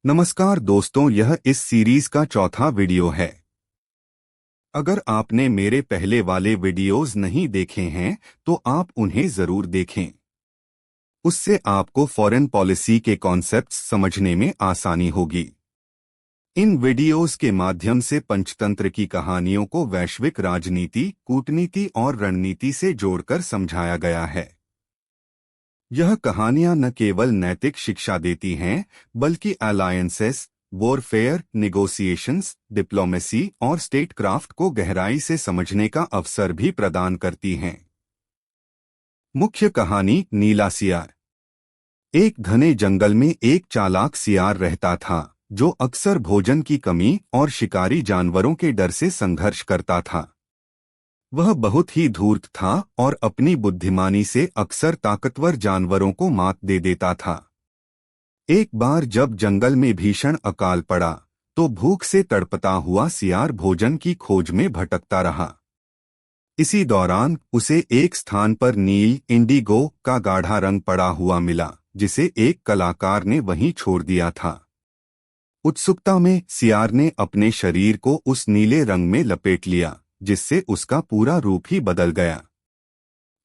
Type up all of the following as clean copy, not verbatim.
नमस्कार दोस्तों, यह इस सीरीज का चौथा वीडियो है। अगर आपने मेरे पहले वाले वीडियोस नहीं देखे हैं तो आप उन्हें जरूर देखें। उससे आपको फॉरेन पॉलिसी के कॉन्सेप्ट्स समझने में आसानी होगी। इन वीडियोस के माध्यम से पंचतंत्र की कहानियों को वैश्विक राजनीति, कूटनीति और रणनीति से जोड़कर समझाया गया है। यह कहानियां न केवल नैतिक शिक्षा देती हैं, बल्कि अलायंसेस, वॉरफेयर, निगोसिएशंस, डिप्लोमेसी और स्टेटक्राफ्ट को गहराई से समझने का अवसर भी प्रदान करती हैं। मुख्य कहानी: नीला सियार। एक घने जंगल में एक चालाक सियार रहता था, जो अक्सर भोजन की कमी और शिकारी जानवरों के डर से संघर्ष करता था। वह बहुत ही धूर्त था और अपनी बुद्धिमानी से अक्सर ताकतवर जानवरों को मात दे देता था। एक बार जब जंगल में भीषण अकाल पड़ा, तो भूख से तड़पता हुआ सियार भोजन की खोज में भटकता रहा। इसी दौरान उसे एक स्थान पर नील इंडिगो का गाढ़ा रंग पड़ा हुआ मिला, जिसे एक कलाकार ने वहीं छोड़ दिया था। उत्सुकता में सियार ने अपने शरीर को उस नीले रंग में लपेट लिया, जिससे उसका पूरा रूप ही बदल गया।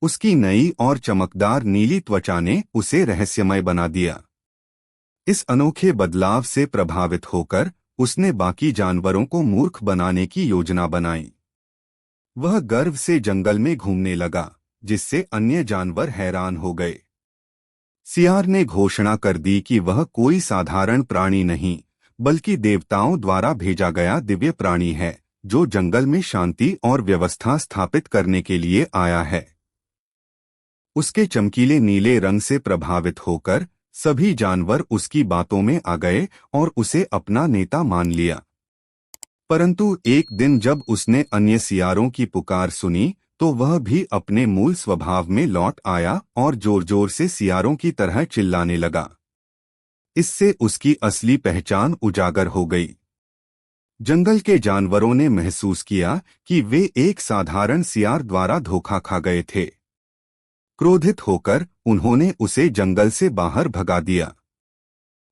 उसकी नई और चमकदार नीली त्वचा ने उसे रहस्यमय बना दिया। इस अनोखे बदलाव से प्रभावित होकर उसने बाकी जानवरों को मूर्ख बनाने की योजना बनाई। वह गर्व से जंगल में घूमने लगा, जिससे अन्य जानवर हैरान हो गए। सियार ने घोषणा कर दी कि वह कोई साधारण प्राणी नहीं, बल्कि देवताओं द्वारा भेजा गया दिव्य प्राणी है, जो जंगल में शांति और व्यवस्था स्थापित करने के लिए आया है। उसके चमकीले नीले रंग से प्रभावित होकर सभी जानवर उसकी बातों में आ गए और उसे अपना नेता मान लिया। परंतु एक दिन जब उसने अन्य सियारों की पुकार सुनी, तो वह भी अपने मूल स्वभाव में लौट आया और जोर जोर से सियारों की तरह चिल्लाने लगा। इससे उसकी असली पहचान उजागर हो गई। जंगल के जानवरों ने महसूस किया कि वे एक साधारण सियार द्वारा धोखा खा गए थे। क्रोधित होकर उन्होंने उसे जंगल से बाहर भगा दिया।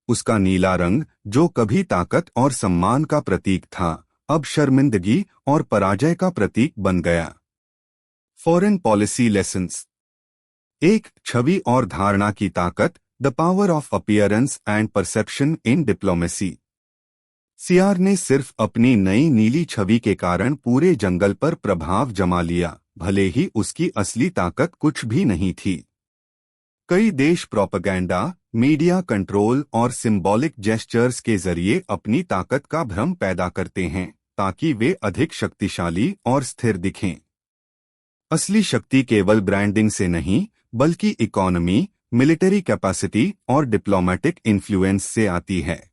उसका नीला रंग, जो कभी ताकत और सम्मान का प्रतीक था, अब शर्मिंदगी और पराजय का प्रतीक बन गया। फॉरेन पॉलिसी लेसन्स: एक, छवि और धारणा की ताकत, the power of appearance and perception in diplomacy. सियार ने सिर्फ अपनी नई नीली छवि के कारण पूरे जंगल पर प्रभाव जमा लिया, भले ही उसकी असली ताकत कुछ भी नहीं थी। कई देश प्रोपेगेंडा, मीडिया कंट्रोल और सिंबॉलिक जेस्चर्स के जरिए अपनी ताकत का भ्रम पैदा करते हैं, ताकि वे अधिक शक्तिशाली और स्थिर दिखें। असली शक्ति केवल ब्रांडिंग से नहीं, बल्कि इकोनॉमी, मिलिट्री कैपेसिटी और डिप्लोमेटिक इन्फ्लुएंस से आती है।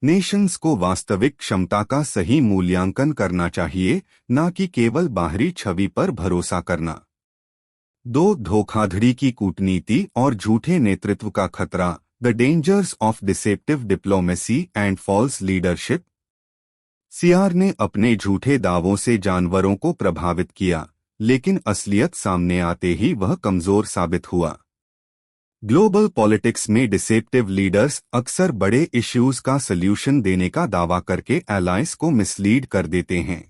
नेशंस को वास्तविक क्षमता का सही मूल्यांकन करना चाहिए, न कि केवल बाहरी छवि पर भरोसा करना। 2, धोखाधड़ी की कूटनीति और झूठे नेतृत्व का खतरा, the dangers of deceptive diplomacy and false leadership. सियार ने अपने झूठे दावों से जानवरों को प्रभावित किया, लेकिन असलियत सामने आते ही वह कमजोर साबित हुआ। ग्लोबल पॉलिटिक्स में डिसेप्टिव लीडर्स अक्सर बड़े इश्यूज का सल्यूशन देने का दावा करके एलायंस को मिसलीड कर देते हैं।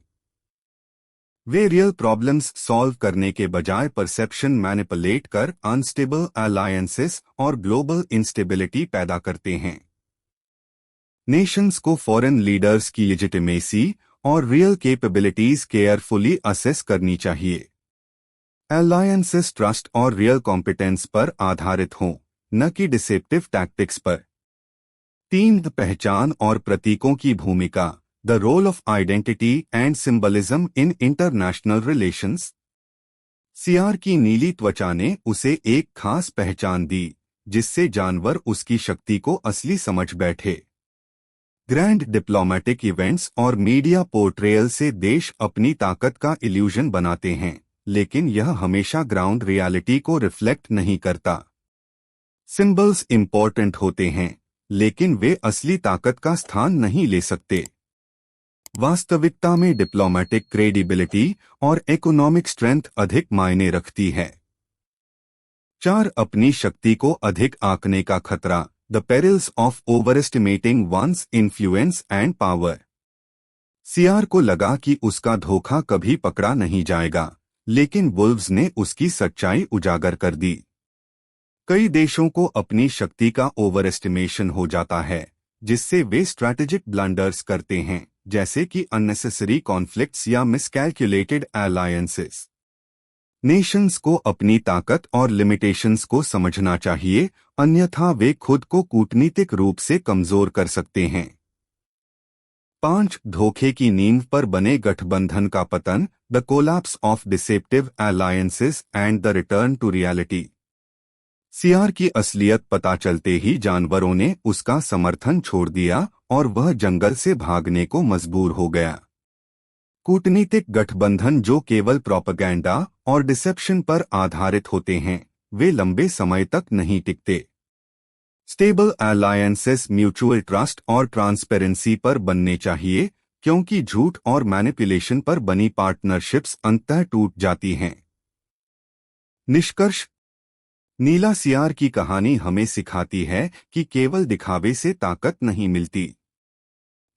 वे रियल प्रॉब्लम्स सॉल्व करने के बजाय परसेप्शन मैनिपुलेट कर अनस्टेबल अलायंसेस और ग्लोबल इंस्टेबिलिटी पैदा करते हैं। नेशंस को फॉरेन लीडर्स की लेजिटिमेसी और रियल कैपेबिलिटीज केयरफुली असेस करनी चाहिए। अलायंसेस ट्रस्ट और रियल कॉम्पिटेंस पर आधारित हों, न कि डिसेप्टिव टैक्टिक्स पर। 3, पहचान और प्रतीकों की भूमिका, the role of identity and symbolism in international relations. सियार की नीली त्वचा ने उसे एक खास पहचान दी, जिससे जानवर उसकी शक्ति को असली समझ बैठे। ग्रैंड डिप्लोमेटिक इवेंट्स और मीडिया पोर्ट्रेयल से देश अपनी ताकत का इल्यूजन बनाते हैं, लेकिन यह हमेशा ग्राउंड रियलिटी को रिफ्लेक्ट नहीं करता। सिंबल्स इंपॉर्टेंट होते हैं, लेकिन वे असली ताकत का स्थान नहीं ले सकते। वास्तविकता में डिप्लोमेटिक क्रेडिबिलिटी और इकोनॉमिक स्ट्रेंथ अधिक मायने रखती है। 4, अपनी शक्ति को अधिक आंकने का खतरा, the perils of overestimating one's influence and power. CR को लगा कि उसका धोखा कभी पकड़ा नहीं जाएगा, लेकिन वुल्व्स ने उसकी सच्चाई उजागर कर दी। कई देशों को अपनी शक्ति का ओवरएस्टिमेशन हो जाता है, जिससे वे स्ट्रैटेजिक ब्लंडर्स करते हैं, जैसे कि अननेसेसरी कॉन्फ्लिक्ट्स या मिसकैलकुलेटेड अलायंसेस। नेशंस को अपनी ताकत और लिमिटेशंस को समझना चाहिए, अन्यथा वे खुद को कूटनीतिक रूप से कमजोर कर सकते हैं। 5. धोखे की नींव पर बने गठबंधन का पतन, the collapse of deceptive alliances and the return to reality. सीआर की असलियत पता चलते ही जानवरों ने उसका समर्थन छोड़ दिया और वह जंगल से भागने को मजबूर हो गया। कूटनीतिक गठबंधन जो केवल प्रोपेगेंडा और डिसेप्शन पर आधारित होते हैं, वे लंबे समय तक नहीं टिकते। स्टेबल अलायंसेस म्यूचुअल ट्रस्ट और ट्रांसपेरेंसी पर बनने चाहिए, क्योंकि झूठ और मैनिपुलेशन पर बनी पार्टनरशिप्स अंततः टूट जाती हैं। निष्कर्ष: नीला सीआर की कहानी हमें सिखाती है कि केवल दिखावे से ताकत नहीं मिलती।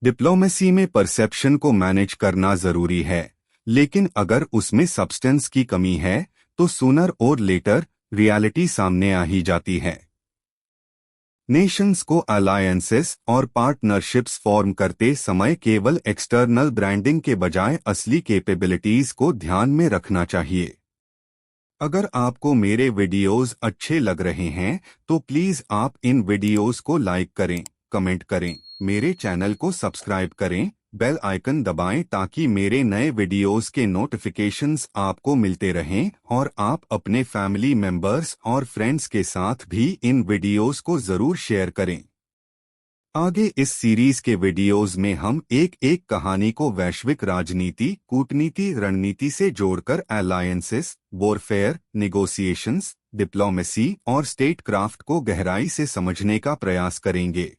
डिप्लोमेसी में परसेप्शन को मैनेज करना जरूरी है, लेकिन अगर उसमें सब्सटेंस की कमी है तो सूनर और लेटर रियलिटी सामने आ ही जाती है। नेशंस को अलायंसेस और पार्टनरशिप्स फॉर्म करते समय केवल एक्सटर्नल ब्रांडिंग के बजाय असली कैपेबिलिटीज को ध्यान में रखना चाहिए। अगर आपको मेरे वीडियोस अच्छे लग रहे हैं तो प्लीज़ आप इन वीडियोस को लाइक करें, कमेंट करें, मेरे चैनल को सब्सक्राइब करें, बेल आइकन दबाएं ताकि मेरे नए वीडियोस के नोटिफिकेशंस आपको मिलते रहें और आप अपने फैमिली मेंबर्स और फ्रेंड्स के साथ भी इन वीडियोस को ज़रूर शेयर करें। आगे इस सीरीज के वीडियोस में हम एक एक कहानी को वैश्विक राजनीति, कूटनीति, रणनीति से जोड़कर अलायंसेस, वॉरफेयर, नेगोशिएशंस, डिप्लोमेसी और स्टेट क्राफ्ट को गहराई से समझने का प्रयास करेंगे।